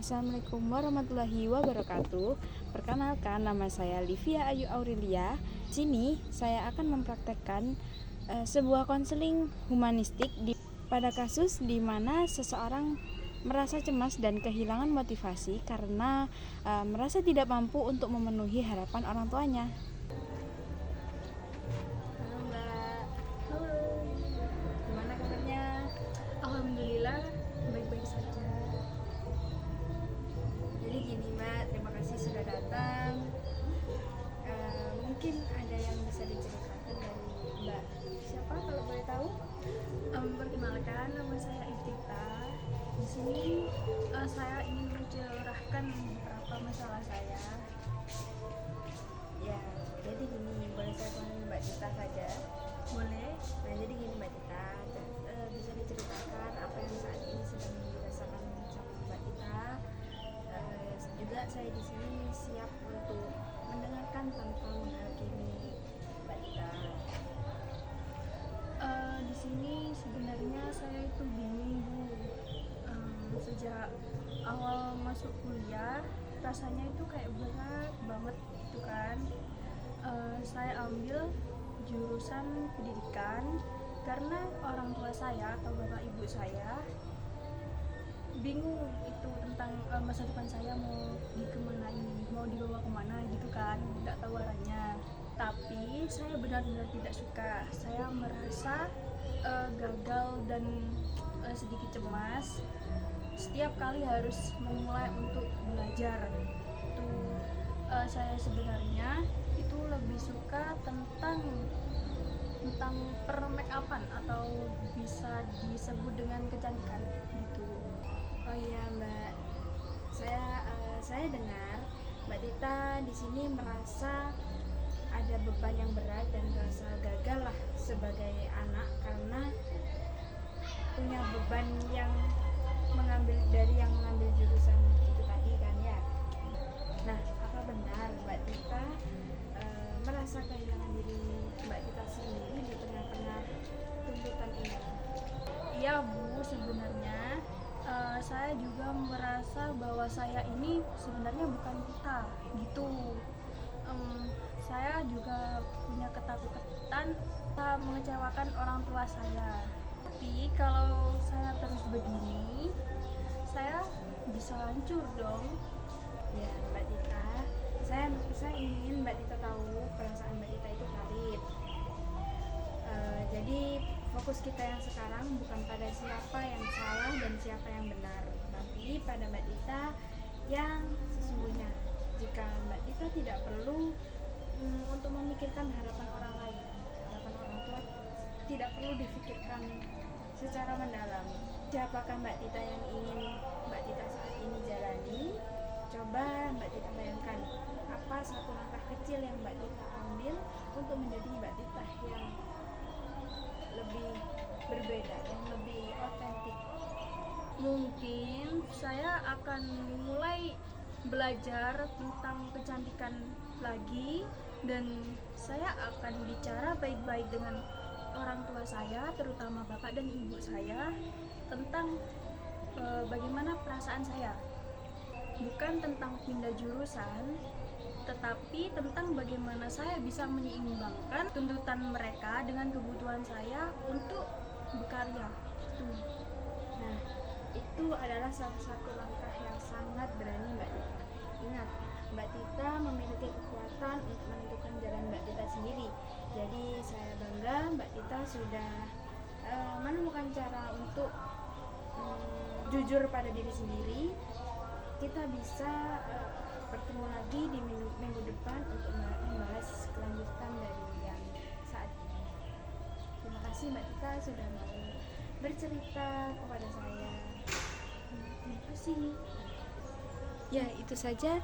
Assalamualaikum warahmatullahi wabarakatuh. Perkenalkan, nama saya Livia Ayu Aurelia. Sini saya akan mempraktekkan sebuah konseling humanistik pada kasus di mana seseorang merasa cemas dan kehilangan motivasi karena merasa tidak mampu untuk memenuhi harapan orang tuanya. Halo Mbak, Halo, gimana kabarnya? alhamdulillah baik-baik saja. Jadi gini Mbak, terima kasih sudah datang. Mungkin ada yang bisa diceritakan dari Mbak siapa kalau boleh tahu? Perkenalkan, nama saya Iftita. Di sini saya ingin mencurahkan beberapa masalah saya. Ya, jadi gini, boleh saya panggil Mbak Tita saja? Boleh? Nah, jadi gini Mbak Tita, bisa diceritakan apa yang saat ini sedang dirasakan sama Mbak Tita. Juga saya di sini siap untuk mendengarkan tanpa menghakimi Mbak Tita. Di sini sebenarnya saya itu bingung Bu. Sejak awal masuk kuliah rasanya itu kayak berat banget gitu kan. Saya ambil jurusan pendidikan karena orang tua saya atau bapak ibu saya bingung itu tentang masa depan saya mau mau dibawa kemana gitu kan, tidak tahu arahnya. Tapi saya benar-benar tidak suka. Saya merasa gagal dan sedikit cemas setiap kali harus memulai untuk belajar. Itu saya sebenarnya itu lebih suka tentang per make upan atau bisa disebut dengan kecantikan gitu. Oh iya Mbak, saya dengar Mbak Tita di sini merasa ada beban yang berat dan merasa gagal lah sebagai anak karena punya beban yang mengambil jurusan itu tadi kan ya. Nah, apa benar Mbak Tita merasa kehilangan diri Mbak Tita sendiri di tengah-tengah tuntutan ini? Iya Bu, sebenarnya saya juga merasa bahwa saya ini sebenarnya bukan kita gitu. Saya juga punya ketakutan mengecewakan orang tua saya. Tapi kalau saya terus begini, saya bisa hancur dong. Ya Mbak Tita, saya ingin Mbak Tita tahu perasaan Mbak Tita itu valid. Jadi fokus kita yang sekarang bukan pada siapa yang salah dan siapa yang benar, tapi pada Mbak Tita yang sesungguhnya. Jika Mbak Tita tidak perlu untuk memikirkan harapan orang lain, harapan orang tua tidak perlu difikirkan secara mendalam. Siapakah Mbak Tita yang ingin Mbak Tita saat ini jalani? Coba Mbak Tita bayangkan apa satu langkah kecil yang Mbak Tita ambil untuk menjadi Mbak Tita yang lebih berbeda, yang lebih otentik. Mungkin saya akan mulai belajar tentang kecantikan lagi, dan saya akan bicara baik-baik dengan orang tua saya, terutama bapak dan ibu saya, tentang bagaimana perasaan saya. Bukan tentang pindah jurusan, tetapi tentang bagaimana saya bisa menyeimbangkan tuntutan mereka dengan kebutuhan saya untuk berkarya. Nah, itu adalah salah satu langkah yang sangat berani Mbak Tita. Ingat, Mbak Tita memiliki kekuatan untuk menentukan jalan Mbak Tita sendiri. Jadi saya bangga Mbak Tita sudah menemukan cara untuk jujur pada diri sendiri. Kita bisa bertemu lagi di minggu depan untuk membahas kelanjutan dari yang saat ini. Terima kasih Mbak Tita sudah mau bercerita kepada saya. Terima kasih. Ya, itu saja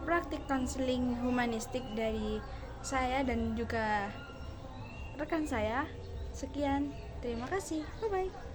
praktik konseling humanistik dari saya dan juga rekan saya. Sekian, terima kasih. Bye bye.